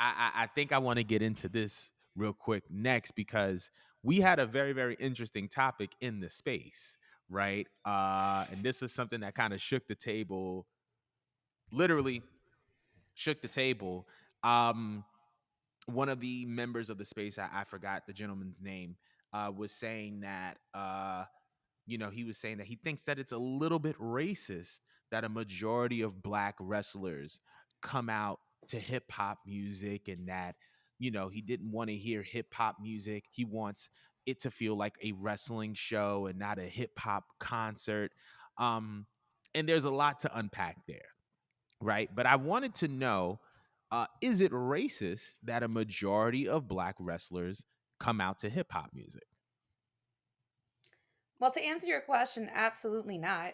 I think I want to get into this real quick next because we had a very, very interesting topic in the space, right? And this was something that kind of shook the table, literally shook the table. Um, One of the members of the space, I forgot the gentleman's name, was saying that he was saying that he thinks that it's a little bit racist that a majority of black wrestlers come out to hip hop music, and that he didn't want to hear hip hop music. He wants it to feel like a wrestling show and not a hip hop concert. um and there's a lot to unpack there, right? But I wanted to know, is it racist that a majority of black wrestlers come out to hip hop music? Well, to answer your question, absolutely not.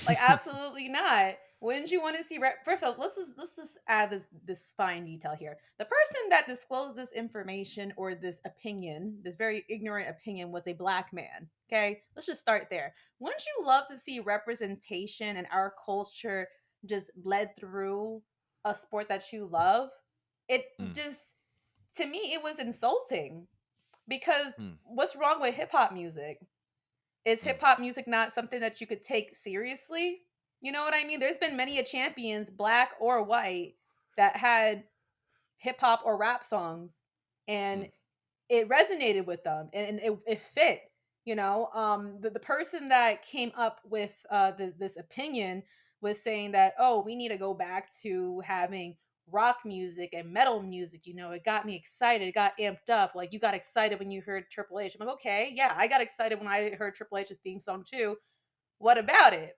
Like, absolutely not. Wouldn't you want to see? First of all, let's just add this fine detail here. The person that disclosed this information or this opinion, this very ignorant opinion, was a black man. Okay, let's just start there. Wouldn't you love to see representation in our culture just bled through a sport that you love? It Mm, just, to me, it was insulting because mm, what's wrong with hip hop music? Is hip mm, hop music not something that you could take seriously? You know what I mean? There's been many a champions, black or white, that had hip hop or rap songs, and mm, it resonated with them, and it fit. The person that came up with this opinion was saying that, oh, we need to go back to having rock music and metal music. It got me excited, it got amped up. Like, you got excited when you heard Triple H. I'm like, okay, yeah, I got excited when I heard Triple H's theme song too. What about it?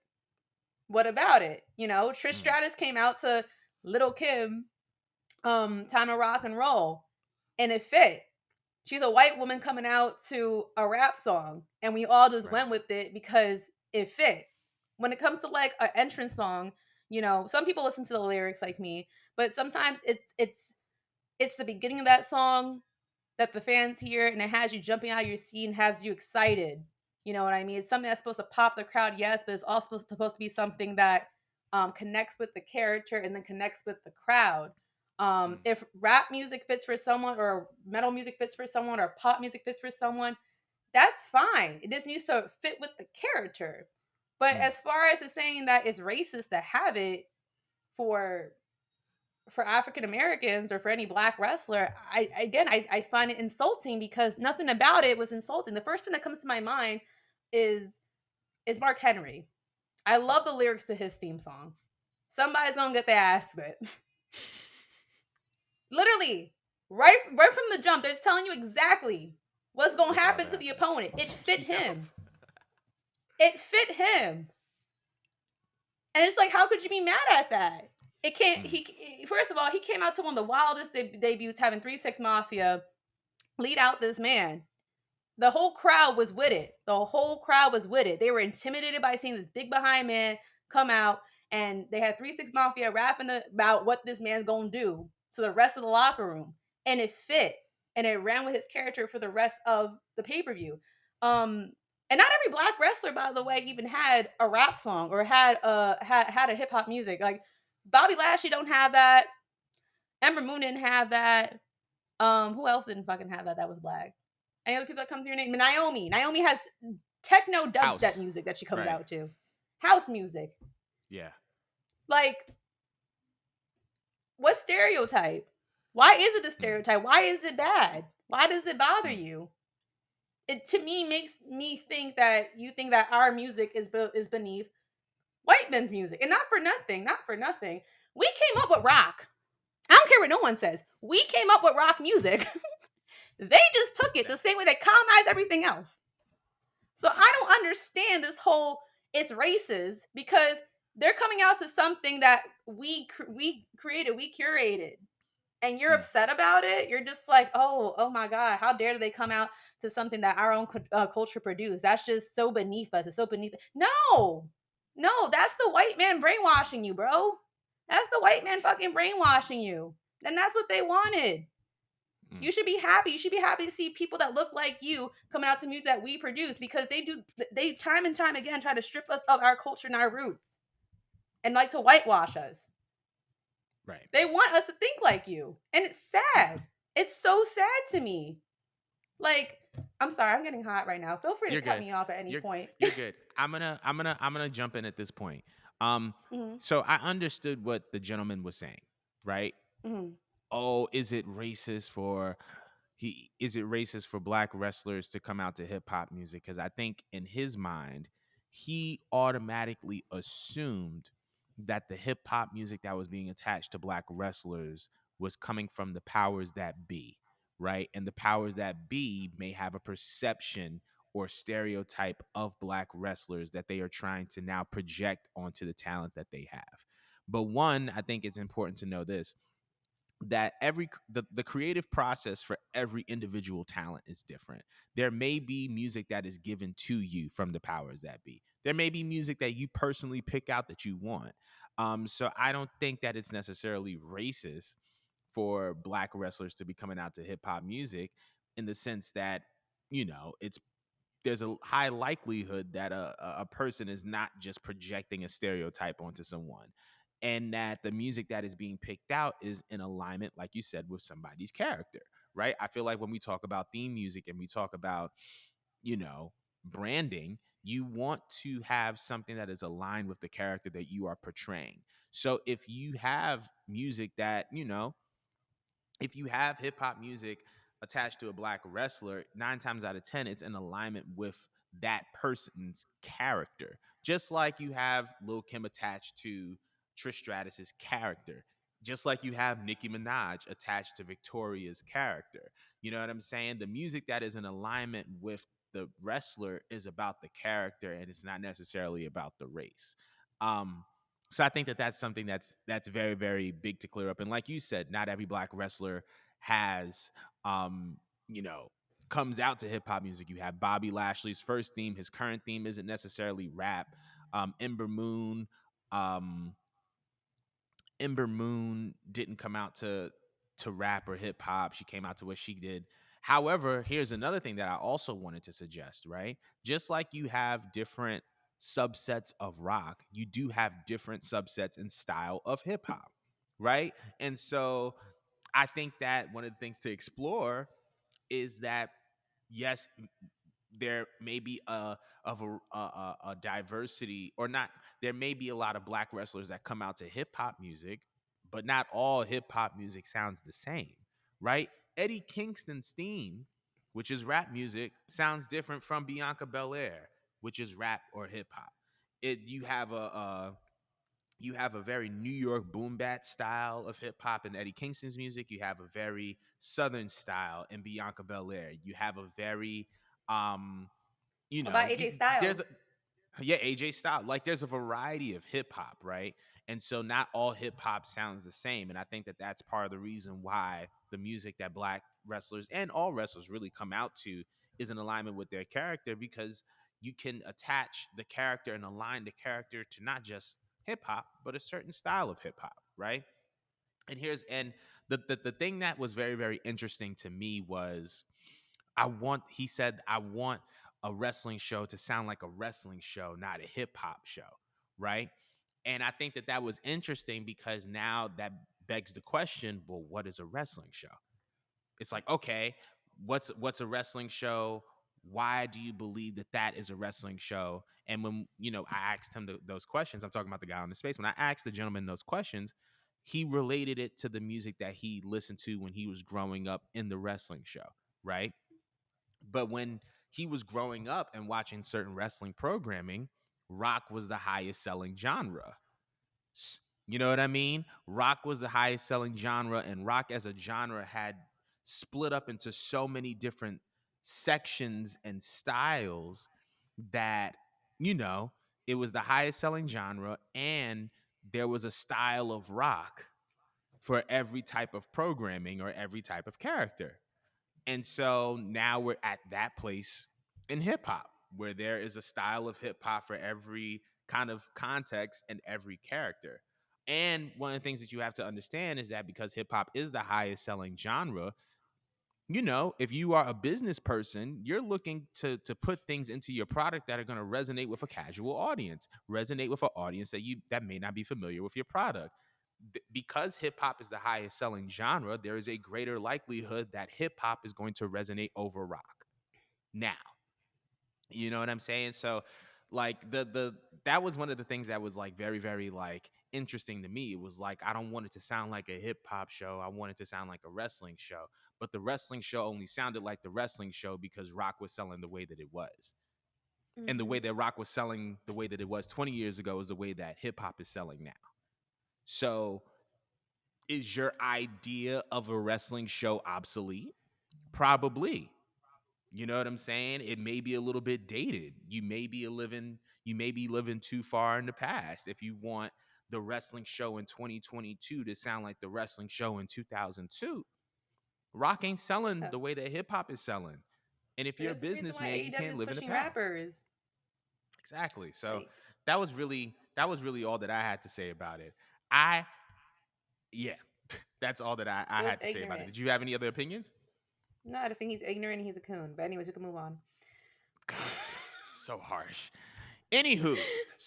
What about it? Trish mm. Stratus came out to Little Kim, Time to Rock and Roll, and it fit. She's a white woman coming out to a rap song, and we all just Right. went with it because it fit. When it comes to like an entrance song, some people listen to the lyrics like me, but sometimes it's the beginning of that song that the fans hear, and it has you jumping out of your seat and has you excited. You know what I mean? It's something that's supposed to pop the crowd, yes, but it's also supposed to be something that connects with the character and then connects with the crowd. Mm, If rap music fits for someone, or metal music fits for someone, or pop music fits for someone, that's fine. It just needs to fit with the character. But mm, as far as just saying that it's racist to have it for African Americans or for any black wrestler, I find it insulting because nothing about it was insulting. The first thing that comes to my mind is Mark Henry. I love the lyrics to his theme song. Somebody's gonna get their ass whipped. Literally, right from the jump, they're telling you exactly what's gonna what's about happen to to the happen? opponent. It fit Yep. him. It fit him. And it's like, how could you be mad at that? It can't. Mm, First of all, he came out to one of the wildest debuts, having 3-6 Mafia lead out this man. The whole crowd was with it. The whole crowd was with it. They were intimidated by seeing this big behind man come out, and they had 3-6 Mafia rapping about what this man's gonna do to the rest of the locker room, and it fit, and it ran with his character for the rest of the pay per view. And not every black wrestler, by the way, even had a rap song or had a hip hop music. Like, Bobby Lashley don't have that. Ember Moon didn't have that. Who else didn't fucking have that? That was black. Any other people that come to your name? Naomi. Naomi has techno dubstep house. music that she comes Right. out to. House music. Yeah. Like, what stereotype? Why is it a Mm, stereotype? Why is it bad? Why does it bother mm, you? It, to me, makes me think that you think that our music is beneath white men's music. And not for nothing, not for nothing. We came up with rock. I don't care what no one says. We came up with rock music. They just took it yeah. the same way they colonized everything else. So I don't understand this whole it's racist because they're coming out to something that we created, we curated, and you're Mm, upset about it. You're just like, oh my god, how dare they come out to something that our own culture produced? That's just so beneath us. It's so beneath. No, no, that's the white man brainwashing you, bro. That's the white man fucking brainwashing you. And that's what they wanted. mm. You should be happy. You should be happy to see people that look like you coming out to music that we produce, because they time and time again try to strip us of our culture and our roots and like to whitewash us. Right. They want us to think like you. And it's sad. It's so sad to me. Like, I'm sorry, I'm getting hot right now. Feel free to You're cut good. me off at any You're point. you're good. I'm gonna jump in at this point. Um, Mhm, so I understood what the gentleman was saying, right? mhm. Oh, is it racist for black wrestlers to come out to hip hop music? Because I think in his mind, he automatically assumed that the hip hop music that was being attached to black wrestlers was coming from the powers that be, right? And the powers that be may have a perception or stereotype of black wrestlers that they are trying to now project onto the talent that they have. But one, I think it's important to know this, that the creative process for every individual talent is different. There may be music that is given to you from the powers that be. There may be music that you personally pick out that you want. So I don't think that it's necessarily racist for black wrestlers to be coming out to hip hop music, in the sense that, it's there's a high likelihood that a person is not just projecting a stereotype onto someone, and that the music that is being picked out is in alignment, like you said, with somebody's character, right? I feel like when we talk about theme music and we talk about, you know branding, you want to have something that is aligned with the character that you are portraying. So if you have hip hop music attached to a black wrestler, 9 times out of 10, it's in alignment with that person's character. Just like you have Lil Kim attached to Trish Stratus's character. Just like you have Nicki Minaj attached to Victoria's character. You know what I'm saying? The music that is in alignment with the wrestler is about the character, and it's not necessarily about the race. Um, so I think that that's something that's very, very big to clear up. And like you said, not every black wrestler has um you know comes out to hip hop music. You have Bobby Lashley's first theme. His current theme isn't necessarily rap. Ember Moon, um Ember Moon didn't come out to rap or hip hop. She came out to what she did. However, here's another thing that I also wanted to suggest, right? Just like you have different subsets of rock, you do have different subsets and style of hip hop, right? And so I think that one of the things to explore is that, yes, there may be a diversity, or not, there may be a lot of black wrestlers that come out to hip hop music, but not all hip hop music sounds the same, right? Eddie Kingston's theme, which is rap music, sounds different from Bianca Belair, which is rap or hip hop. It You have a very New York boom bat style of hip hop in Eddie Kingston's music. You have a very Southern style in Bianca Belair. You have a very um What about AJ there's a, Styles? yeah, AJ style. Like, there's a variety of hip hop, right? And so not all hip hop sounds the same. And I think that that's part of the reason why the music that black wrestlers and all wrestlers really come out to is in alignment with their character, because you can attach the character and align the character to not just hip hop, but a certain style of hip hop, right? And the thing that was very, very interesting to me was, he said, I want a wrestling show to sound like a wrestling show, not a hip hop show, right? And I think that that was interesting, because now that begs the question, well, what is a wrestling show? It's like, okay, what's a wrestling show? Why do you believe that that is a wrestling show? And when, I asked him those questions, I'm talking about the guy on the space. When I asked the gentleman those questions, he related it to the music that he listened to when he was growing up in the wrestling show, right? But when he was growing up and watching certain wrestling programming, rock was the highest selling genre. You know what I mean? Rock was the highest selling genre, and rock as a genre had split up into so many different sections and styles that, you know, it was the highest selling genre, and there was a style of rock for every type of programming or every type of character. And so now we're at that place in hip hop, where there is a style of hip hop for every kind of context and every character. And one of the things that you have to understand is that because hip hop is the highest selling genre, if you are a business person, you're looking to put things into your product that are going to resonate with a casual audience, resonate with an audience that may not be familiar with your product. because hip hop is the highest selling genre, there is a greater likelihood that hip hop is going to resonate over rock. Now, you know what I'm saying? So like the that was one of the things that was like very very like interesting to me. It was like I don't want it to sound like a hip hop show. I want it to sound like a wrestling show. But the wrestling show only sounded like the wrestling show because rock was selling the way that it was. And the way Mhm. that rock was selling the way that it was 20 years ago is the way that hip hop is selling now. So is your idea of a wrestling show obsolete? Probably. You know what I'm saying? It may be a little bit dated. You may be living too far in the past if you want the wrestling show in 2022 to sound like the wrestling show in 2002. Rock ain't selling Yeah. the way that hip hop is selling. And if you're a There's a reason why businessman, you AEW can't is live in the pushing past. rappers. Exactly. So Like, that was really all that I had to say about it. I Yeah, that's all that I feels had to say about it. ignorant. Did you have any other opinions? No, I just think he's ignorant and he's a coon. But anyways, we can move on. God, so harsh. Anywho,